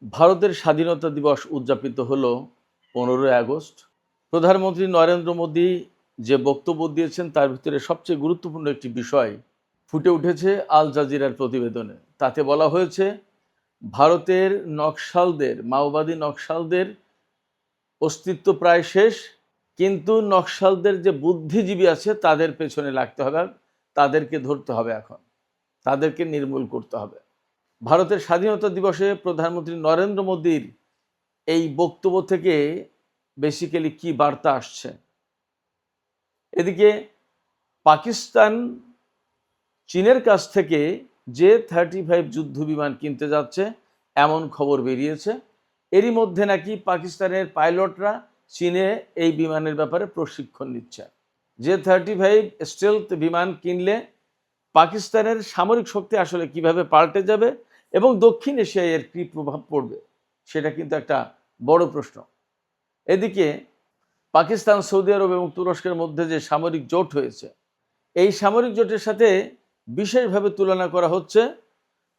ভারতের স্বাধীনতা দিবস উদযাপিত হলো 15ই আগস্ট। প্রধানমন্ত্রী নরেন্দ্র মোদী যে বক্তব্য দিয়েছেন তার ভিতরে সবচেয়ে গুরুত্বপূর্ণ একটি বিষয় ফুটে উঠেছে আল জাজিরার প্রতিবেদনে। তাতে বলা হয়েছে ভারতের নকশালদের, মাওবাদী নকশালদের অস্তিত্ব প্রায় শেষ, কিন্তু নকশালদের যে বুদ্ধিজীবী আছে তাদের পেছনে লাগতে হবে, তাদেরকে ধরতে হবে, এখন তাদেরকে নির্মূল করতে হবে। ভারতের স্বাধীনতা দিবসে প্রধানমন্ত্রী নরেন্দ্র মোদীর এই বক্তব্য থেকে বেসিক্যালি কি বার্তা আসছে? এদিকে পাকিস্তান চীনের কাছ থেকে J-35 যুদ্ধ বিমান কিনতে যাচ্ছে এমন খবর বেরিয়েছে। এরই মধ্যে নাকি পাকিস্তানের পাইলটরা চীনে এই বিমানের ব্যাপারে প্রশিক্ষণ নিচ্ছে। J-35 স্টেলথ বিমান কিনলে পাকিস্তানের সামরিক শক্তি আসলে কিভাবে পাল্টে যাবে এবং দক্ষিণ এশিয়ায় এর কী প্রভাব পড়বে সেটা কিন্তু একটা বড় প্রশ্ন। এদিকে পাকিস্তান, সৌদি আরব এবং তুরস্কের মধ্যে যে সামরিক জোট হয়েছে, এই সামরিক জোটের সাথে বিশেষভাবে তুলনা করা হচ্ছে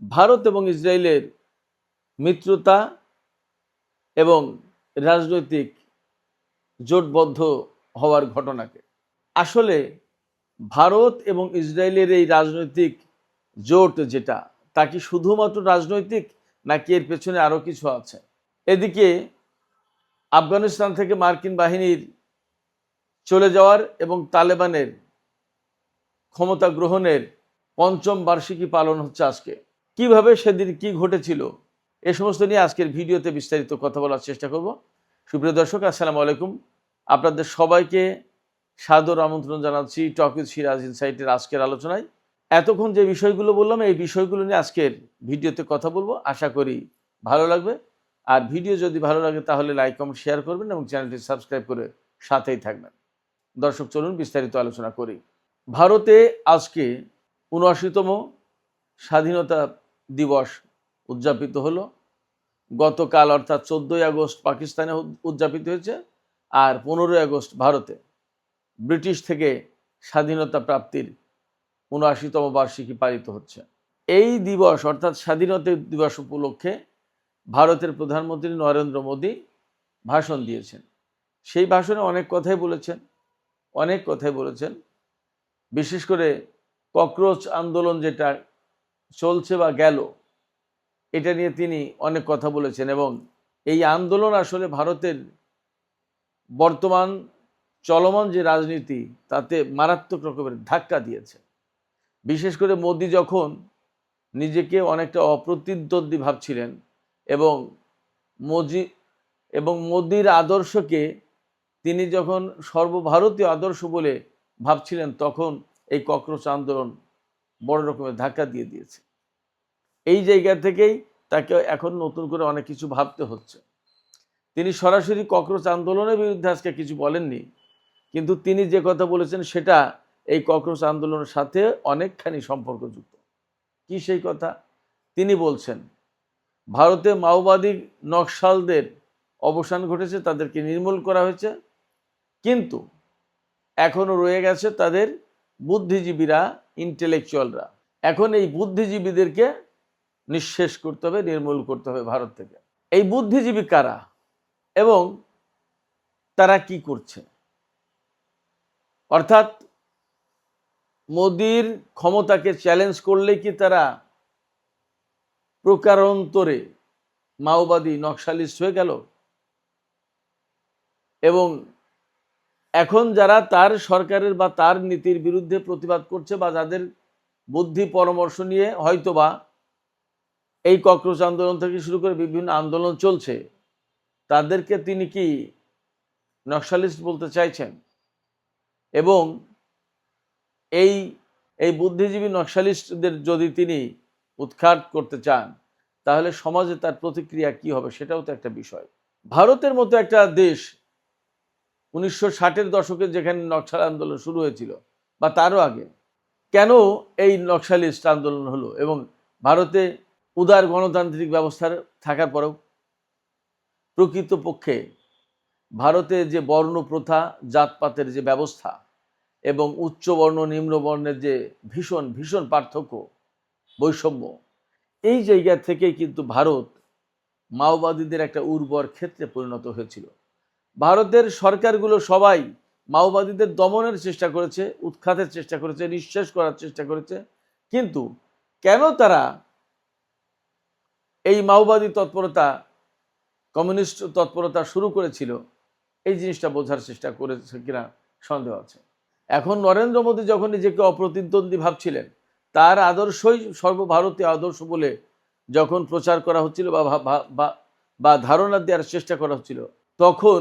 ভারত এবং ইসরায়েলের মিত্রতা এবং রাজনৈতিক জোটবদ্ধ হওয়ার ঘটনাকে। আসলে ভারত এবং ইসরায়েলের এই রাজনৈতিক জোট যেটা, তা কি শুধুমাত্র রাজনৈতিক নাকি এর পেছনে আরও কিছু আছে? এদিকে আফগানিস্তান থেকে মার্কিন বাহিনীর চলে যাওয়ার এবং তালেবানের ক্ষমতা গ্রহণের ৫ম বার্ষিকী পালন হচ্ছে আজকে। কিভাবে সেদিন কি ঘটেছিল এ সমস্ত নিয়ে আজকের ভিডিওতে বিস্তারিত কথা বলার চেষ্টা করব। সুপ্রিয় দর্শক, আসসালামু আলাইকুম। আপনাদের সবাইকে সাদর আমন্ত্রণ জানাচ্ছি টক উইথ সিরাজ ইনসাইটের আজকের আলোচনায়। এতক্ষণ যে বিষয়গুলো বললাম এই বিষয়গুলো নিয়ে আজকের ভিডিওতে কথা বলবো, আশা করি ভালো লাগবে। আর ভিডিও যদি ভালো লাগে তাহলে লাইক, কমেন্ট, শেয়ার করবেন এবং চ্যানেলটি সাবস্ক্রাইব করে সাথেই থাকবেন। দর্শক, চলুন বিস্তারিত আলোচনা করি। ভারতে আজকে ৭৯তম স্বাধীনতা দিবস উদযাপিত হলো। গতকাল অর্থাৎ 14ই আগস্ট পাকিস্তানে উদযাপিত হয়েছে, আর 15ই আগস্ট ভারতে ব্রিটিশ থেকে স্বাধীনতা প্রাপ্তির ৭৯তম বার্ষিকী পালিত হচ্ছে। এই দিবস অর্থাৎ স্বাধীনতা দিবস উপলক্ষে ভারতের প্রধানমন্ত্রী নরেন্দ্র মোদী ভাষণ দিয়েছেন। সেই ভাষণে অনেক কথাই বলেছেন। বিশেষ করে ককরোচ আন্দোলন যেটা চলছে বা গেল, এটা নিয়ে তিনি অনেক কথা বলেছেন এবং এই আন্দোলন আসলে ভারতের বর্তমান চলমান যে রাজনীতি তাতে মারাত্মক রকমের ধাক্কা দিয়েছে। বিশেষ করে মোদী যখন নিজেকে অনেকটা অপ্রতিদ্বন্দ্বী ভাবছিলেন এবং মোদীর আদর্শকে তিনি যখন সর্বভারতীয় আদর্শ বলে ভাবছিলেন, তখন এই ককরোচ আন্দোলন বড় রকমের ধাক্কা দিয়ে দিয়েছে। এই জায়গা থেকেই তাকে এখন নতুন করে অনেক কিছু ভাবতে হচ্ছে। তিনি সরাসরি ককরোচ আন্দোলনের বিরুদ্ধে আজকে কিছু বলেননি, কিন্তু তিনি যে কথা বলেছেন সেটা এই ককরোচ আন্দোলনের সাথে অনেকখানি সম্পর্কযুক্ত। কি সেই কথা? তিনি বলছেন ভারতে মাওবাদী নকশালদের অবসান ঘটেছে, তাদেরকে নির্মূল করা হয়েছে, কিন্তু এখনও রয়ে গেছে তাদের বুদ্ধিজীবীরা, ইন্টেলেকচুয়ালরা। এখন এই বুদ্ধিজীবীদেরকে নিঃশেষ করতে হবে, নির্মূল করতে হবে ভারত থেকে। এই বুদ্ধিজীবী কারা এবং তারা কি করছে? অর্থাৎ মোদির ক্ষমতাকে চ্যালেঞ্জ করলে কি তারা প্রকারান্তরে মাওবাদী নকশালিস্ট হয়ে গেল? এবং এখন যারা তার সরকারের বা তার নীতির বিরুদ্ধে প্রতিবাদ করছে বা যাদের বুদ্ধি পরামর্শ নিয়ে হয়তোবা এই ককরোচ আন্দোলন থেকে শুরু করে বিভিন্ন আন্দোলন চলছে, তাদেরকে তিনি কি নকশালিস্ট বলতে চাইছেন? এবং এই এই বুদ্ধিজীবী নকশালিস্টদের যদি তিনি উৎখাত করতে চান, তাহলে সমাজে তার প্রতিক্রিয়া কি হবে সেটাও তো একটা বিষয়। ভারতের মতো একটা দেশ 1960-এর দশকে যেখানে নকশাল আন্দোলন শুরু হয়েছিল বা তারও আগে, কেন এই নকশালিস্ট আন্দোলন হলো? এবং ভারতে উদার গণতান্ত্রিক ব্যবস্থার থাকার পরেও প্রকৃতপক্ষে ভারতে যে বর্ণ প্রথা, জাতপাতের যে ব্যবস্থা এবং উচ্চ বর্ণ নিম্ন বর্ণের যে ভীষণ ভীষণ পার্থক্য, বৈষম্য, এই জায়গা থেকেই কিন্তু ভারত মাওবাদীদের একটা উর্বর ক্ষেত্রে পরিণত হয়েছিল। ভারতের সরকারগুলো সবাই মাওবাদীদের দমনের চেষ্টা করেছে, উৎখাতের চেষ্টা করেছে, নিঃশেষ করার চেষ্টা করেছে, কিন্তু কেন তারা এই মাওবাদী তৎপরতা, কমিউনিস্ট তৎপরতা শুরু করেছিল, এই জিনিসটা বোঝার চেষ্টা করেছে কিনা সন্দেহ আছে। এখন নরেন্দ্র মোদী যখন নিজেকে অপ্রতিদ্বন্দ্বী ভাবছিলেন, তার আদর্শই সর্বভারতীয় আদর্শ বলে যখন প্রচার করা হচ্ছিল বা ধারণা দেওয়ার চেষ্টা করা হচ্ছিল, তখন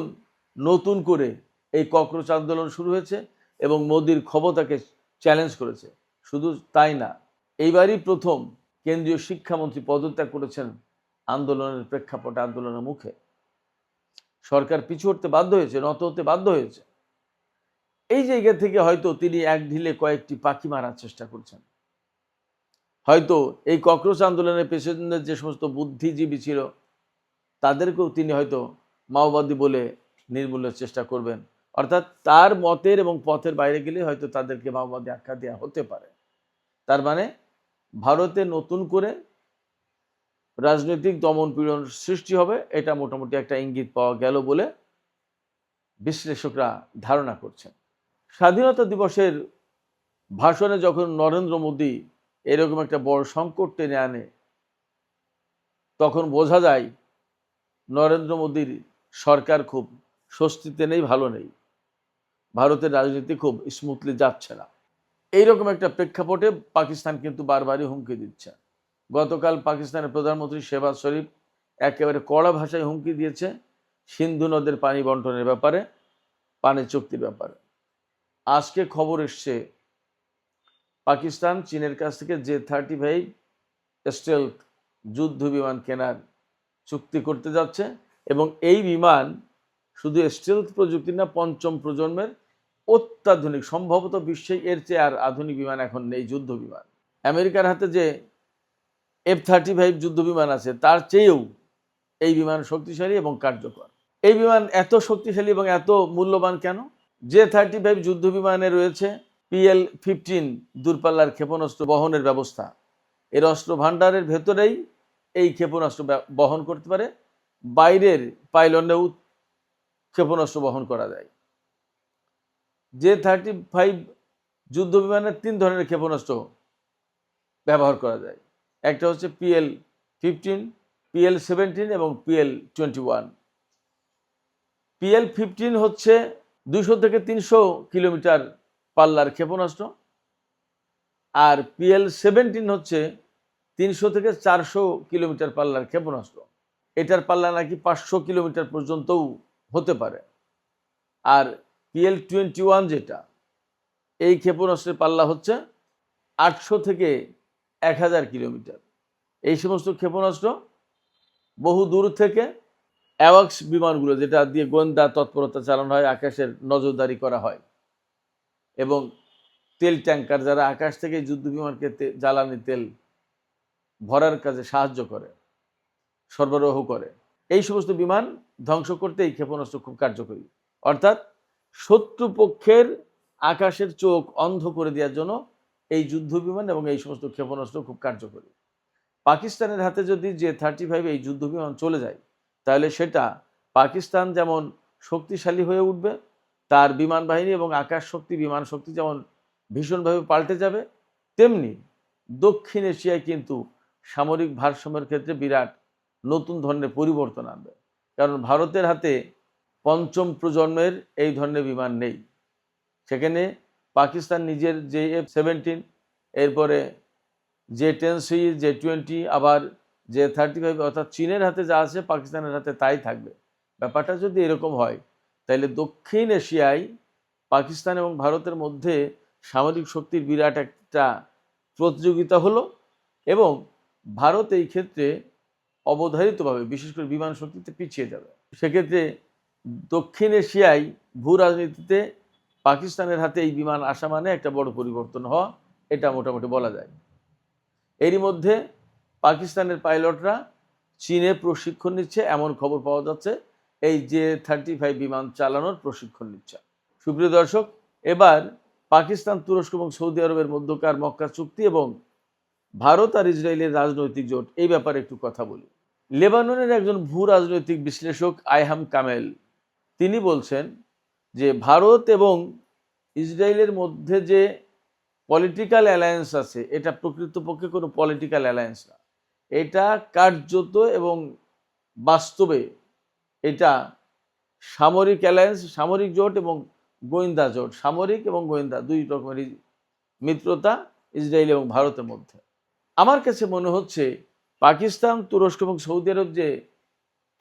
নতুন করে এই ককরোচ আন্দোলন শুরু হয়েছে এবং মোদির ক্ষমতাকে চ্যালেঞ্জ করেছে। শুধু তাই না, এইবারই প্রথম কেন্দ্রীয় শিক্ষামন্ত্রী পদত্যাগ করেছেন আন্দোলনের প্রেক্ষাপটে, আন্দোলনের মুখে। সরকার পিছু হতে বাধ্য হয়েছে, নত হতে বাধ্য হয়েছে। এই জায়গা থেকে হয়তো তিনি এক ঢিলে কয়েকটি পাখি মারার চেষ্টা করছেন। হয়তো এই ককরোচ আন্দোলনের পেছনে যে সমস্ত বুদ্ধিজীবী ছিল, তাদেরকেও তিনি হয়তো মাওবাদী বলে নির্মূলের চেষ্টা করবেন। অর্থাৎ তার মতের এবং পথের বাইরে গেলে হয়তো তাদেরকে মাওবাদী আখ্যা দেওয়া হতে পারে। তার মানে ভারতে নতুন করে রাজনৈতিক দমন পীড়ন সৃষ্টি হবে, এটা মোটামুটি একটা ইঙ্গিত পাওয়া গেল বলে বিশ্লেষকরা ধারণা করছেন। স্বাধীনতা দিবসের ভাষণে যখন নরেন্দ্র মোদী এরকম একটা বড় সংকট টেনে আনে, তখন বোঝা যায় নরেন্দ্র মোদীর সরকার খুব স্বস্তিতে নেই, ভালো নেই। ভারতের রাজনীতি খুব স্মুথলি যাচ্ছে না। এইরকম একটা প্রেক্ষাপটে পাকিস্তান কিন্তু বারবারই হুমকি দিচ্ছে। গতকাল পাকিস্তানের প্রধানমন্ত্রী শেহবাজ শরীফ একেবারে কড়া ভাষায় হুমকি দিয়েছে সিন্ধু নদের পানি বন্টনের ব্যাপারে, পানি চুক্তির ব্যাপারে। আজকে খবর এসছে পাকিস্তান চীনের কাছ থেকে J-35 স্টেলথ যুদ্ধ বিমান কেনার চুক্তি করতে যাচ্ছে এবং এই বিমান শুধু স্টেলথ প্রযুক্তি না, পঞ্চম প্রজন্মের অত্যাধুনিক, সম্ভবত বিশ্বে এর চেয়ে আর আধুনিক বিমান এখন নেই, যুদ্ধ বিমান। আমেরিকার হাতে যে F-35 যুদ্ধ বিমান আছে, তার চেয়েও এই বিমান শক্তিশালী এবং কার্যকর। এই বিমান এত শক্তিশালী এবং এত মূল্যবান কেন? J-35 যুদ্ধ বিমানে রয়েছে PL-15 দূরপাল্লার ক্ষেপণাস্ত্র বহনের ব্যবস্থা। এর অস্ত্র ভাণ্ডারের ভেতরেই এই ক্ষেপণাস্ত্র বহন করতে পারে, বাইরের পাইলনেও ক্ষেপণাস্ত্র বহন করা যায়। J-35 যুদ্ধ বিমানের 3 ধরনের ক্ষেপণাস্ত্র ব্যবহার করা যায়। একটা হচ্ছে PL-15, PL-17 এবং PL-21। PL-15 হচ্ছে 200 থেকে 300 কিলোমিটার পাল্লার ক্ষেপণাস্ত্র, আর PL-17 হচ্ছে 300 থেকে 400 কিলোমিটার পাল্লার ক্ষেপণাস্ত্র। এটার পাল্লা নাকি 500 কিলোমিটার পর্যন্তও হতে পারে। আর PL-21 যেটা, এই ক্ষেপণাস্ত্রের পাল্লা হচ্ছে 800 থেকে 1000 কিলোমিটার। এই সমস্ত ক্ষেপণাস্ত্র বহু দূর থেকে অ্যাওয়াক্স বিমানগুলো, যেটা দিয়ে গোয়েন্দা তৎপরতা চালানো হয়, আকাশের নজরদারি করা হয়, এবং তেল ট্যাঙ্কার, যারা আকাশ থেকে যুদ্ধ বিমানকে জ্বালানি তেল ভরার কাজে সাহায্য করে, সরবরাহ করে, এই সমস্ত বিমান ধ্বংস করতে এই ক্ষেপণাস্ত্র খুব কার্যকরী। অর্থাৎ শত্রুপক্ষের আকাশের চোখ অন্ধ করে দেওয়ার জন্য এই যুদ্ধ বিমান এবং এই সমস্ত ক্ষেপণাস্ত্র খুব কার্যকরী। পাকিস্তানের হাতে যদি J-35 এই যুদ্ধ বিমান চলে যায়, তাহলে সেটা পাকিস্তান যেমন শক্তিশালী হয়ে উঠবে, তার বিমান বাহিনী এবং আকাশ শক্তি, বিমান শক্তি যেমন ভীষণভাবে পাল্টে যাবে, তেমনি দক্ষিণ এশিয়ায় কিন্তু সামরিক ভারসাম্যের ক্ষেত্রে বিরাট নতুন ধরনের পরিবর্তন আনবে। কারণ ভারতের হাতে পঞ্চম প্রজন্মের এই ধরনের বিমান নেই। সেখানে পাকিস্তান নিজের J-F-17, এরপরে J-10C, J-20, আবার J-35, অর্থাৎ চীনের হাতে যা আছে পাকিস্তানের হাতে তাই থাকবে। ব্যাপারটা যদি এরকম হয়, তাহলে দক্ষিণ এশিয়ায় পাকিস্তান এবং ভারতের মধ্যে সামরিক শক্তির বিরাট একটা প্রতিযোগিতা হলো এবং ভারত এই ক্ষেত্রে অবধারিতভাবে, বিশেষ করে বিমান শক্তিতে পিছিয়ে যাবে। সেক্ষেত্রে দক্ষিণ এশিয়ায় ভূ রাজনীতিতে পাকিস্তানের হাতে এই বিমান আসা মানে একটা বড় পরিবর্তন হওয়া, এটা মোটামুটি বলা যায়। এরই মধ্যে পাকিস্তানের পাইলটরা চীনে প্রশিক্ষণ নিচ্ছে, এমন খবর পাওয়া যাচ্ছে, এই J-35 বিমান চালানোর প্রশিক্ষণ নিচ্ছে। সুপ্রিয় দর্শক, এবার পাকিস্তান, তুরস্ক এবং সৌদি আরবের মধ্যকার মক্কা চুক্তি এবং ভারত আর ইসরায়েলের রাজনৈতিক জোট, এই ব্যাপারে একটু কথা বলি। লেবাননের একজন ভূ রাজনৈতিক বিশ্লেষক আইহাম কামেল তিনি বলছেন যে ভারত এবং ইসরায়েলের মধ্যে যে পলিটিক্যাল অ্যালায়েন্স আছে এটা প্রকৃতপক্ষে কোনো পলিটিক্যাল অ্যালায়েন্স না, এটা কার্যত এবং বাস্তবে এটা সামরিক অ্যালায়েন্স, সামরিক জোট এবং গোয়েন্দা জোট, সামরিক এবং গোয়েন্দা দুই রকমেরই মিত্রতা ইসরায়েল এবং ভারতের মধ্যে। আমার কাছে মনে হচ্ছে পাকিস্তান, তুরস্ক এবং সৌদি আরব যে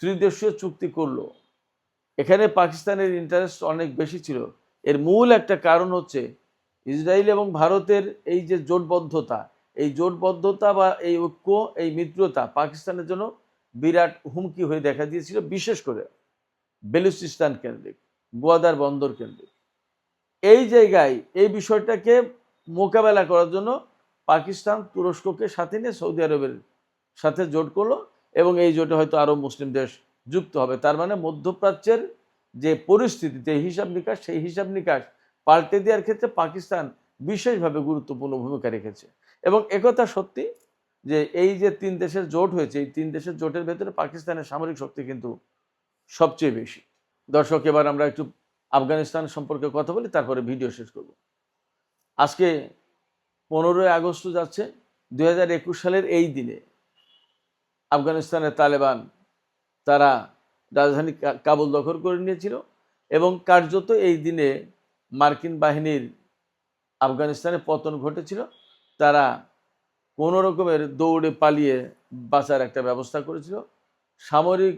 ত্রিদেশীয় চুক্তি করলো, এখানে পাকিস্তানের ইন্টারেস্ট অনেক বেশি ছিল। এর মূল একটা কারণ হচ্ছে ইসরায়েল এবং ভারতের এই যে জোটবদ্ধতা, এই জোটবদ্ধতা বা এই ঐক্য, এই মিত্রতা পাকিস্তানের জন্য বিরাট হুমকি হয়ে দেখা দিয়েছিল, বিশেষ করে বেলুচিস্তান কেন্দ্রিক, গোয়াদার বন্দর কেন্দ্রিক এই জায়গায়। এই বিষয়টাকে মোকাবেলা করার জন্য পাকিস্তান তুরস্ককে সাথে নিয়ে সৌদি আরবের সাথে জোট করলো এবং এই জোটে হয়তো আরও মুসলিম দেশ যুক্ত হবে। তার মানে মধ্যপ্রাচ্যের যে পরিস্থিতিতে হিসাব নিকাশ, সেই হিসাব নিকাশ পাল্টে দেওয়ার ক্ষেত্রে পাকিস্তান বিশেষভাবে গুরুত্বপূর্ণ ভূমিকা রেখেছে। এবং একথা সত্যি যে এই যে তিন দেশের জোট হয়েছে, এই তিন দেশের জোটের ভেতরে পাকিস্তানের সামরিক শক্তি কিন্তু সবচেয়ে বেশি। দর্শক, এবার আমরা একটু আফগানিস্তান সম্পর্কে কথা বলি, তারপরে ভিডিও শেষ করব। আজকে 15ই আগস্ট যাচ্ছে 2021 সালের এই দিনে আফগানিস্তানের তালেবান তারা রাজধানী কাবুল দখল করে নিয়েছিল এবং কার্যত এই দিনে মার্কিন বাহিনীর আফগানিস্তানে পতন ঘটেছিল। তারা কোনো রকমের দৌড়ে পালিয়ে বাঁচার একটা ব্যবস্থা করেছিল। সামরিক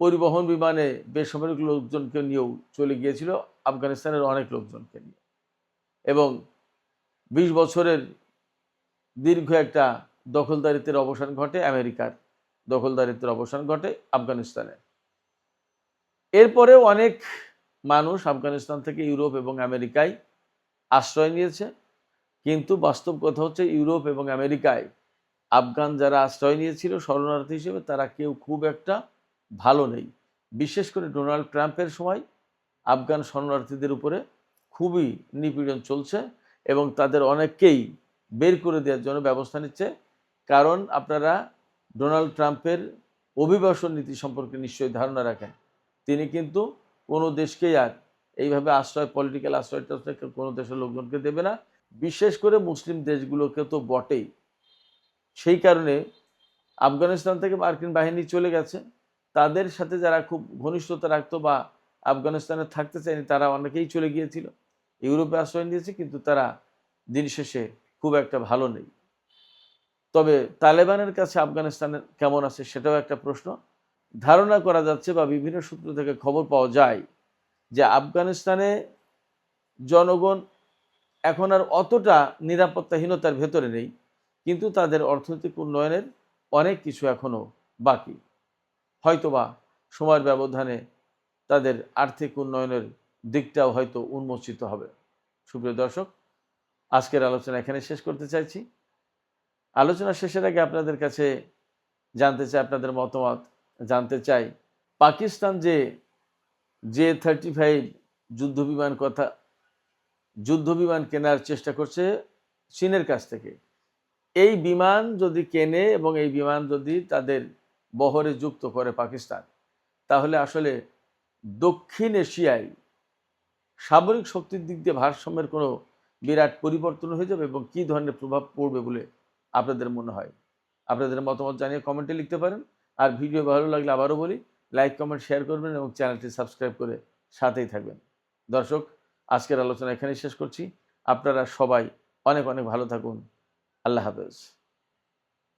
পরিবহন বিমানে বেসামরিক লোকজনকে নিয়েও চলে গিয়েছিল, আফগানিস্তানের অনেক লোকজনকে নিয়ে। এবং 20 বছরের দীর্ঘ একটা দখলদারিত্বের অবসান ঘটে, আমেরিকার দখলদারিত্বের অবসান ঘটে আফগানিস্তানে। এরপরেও অনেক মানুষ আফগানিস্তান থেকে ইউরোপ এবং আমেরিকায় আশ্রয় নিয়েছে, কিন্তু বাস্তব কথা হচ্ছে ইউরোপ এবং আমেরিকায় আফগান যারা আশ্রয় নিয়েছিল শরণার্থী হিসেবে, তারা কেউ খুব একটা ভালো নেই। বিশেষ করে ডোনাল্ড ট্রাম্পের সময় আফগান শরণার্থীদের উপরে খুবই নিপীড়ন চলছে এবং তাদের অনেককেই বের করে দেওয়ার জন্য ব্যবস্থা নিচ্ছে। কারণ আপনারা ডোনাল্ড ট্রাম্পের অভিবাসন নীতি সম্পর্কে নিশ্চয়ই ধারণা রাখেন। তিনি কিন্তু কোনো দেশকেই আর এইভাবে আশ্রয়, পলিটিক্যাল আশ্রয় কোনো দেশের লোকজনকে দেবে না, বিশেষ করে মুসলিম দেশগুলোকে তো বটেই। সেই কারণে আফগানিস্তান থেকে মার্কিন বাহিনী চলে গেছে, তাদের সাথে যারা খুব ঘনিষ্ঠতা রাখতো বা আফগানিস্তানে থাকতে চায়নি তারা অনেকেই চলে গিয়েছিল, ইউরোপে আশ্রয় নিয়েছে, কিন্তু তারা দিন শেষে খুব একটা ভালো নেই। তবে তালেবানের কাছে আফগানিস্তানের কেমন আছে সেটাও একটা প্রশ্ন। ধারণা করা যাচ্ছে বা বিভিন্ন সূত্র থেকে খবর পাওয়া যায় যে আফগানিস্তানে জনগণ এখন আর অতটা নিরাপত্তাহীনতার ভেতরে নেই, কিন্তু তাদের অর্থনৈতিক উন্নয়নের অনেক কিছু এখনও বাকি। হয়তোবা সময়ের ব্যবধানে তাদের আর্থিক উন্নয়নের দিকটাও হয়তো উন্মোচিত হবে। সুপ্রিয় দর্শক, আজকের আলোচনা এখানে শেষ করতে চাইছি। আলোচনা শেষের আগে আপনাদের কাছে জানতে চাই, আপনাদের মতামত জানতে চাই, পাকিস্তান যে J-35 যুদ্ধবিমান কেনার চেষ্টা করছে চীনের কাছ থেকে, এই বিমান যদি কেনে এবং এই বিমান যদি তাদের বহরে যুক্ত করে পাকিস্তান, তাহলে আসলে দক্ষিণ এশিয়ায় সামরিক শক্তির দিক দিয়ে ভারসাম্যের কোনো বিরাট পরিবর্তন হয়ে যাবে এবং কী ধরনের প্রভাব পড়বে বলে আপনাদের মনে হয়? আপনাদের মতামত জানিয়ে কমেন্টে লিখতে পারেন। আর ভিডিও ভালো লাগলে আবারও বলি, লাইক, কমেন্ট, শেয়ার করবেন এবং চ্যানেলটি সাবস্ক্রাইব করে সাথেই থাকবেন। দর্শক, আজকের আলোচনা এখানেই শেষ করছি। আপনারা সবাই অনেক অনেক ভালো থাকুন। আল্লাহ হাফেজ।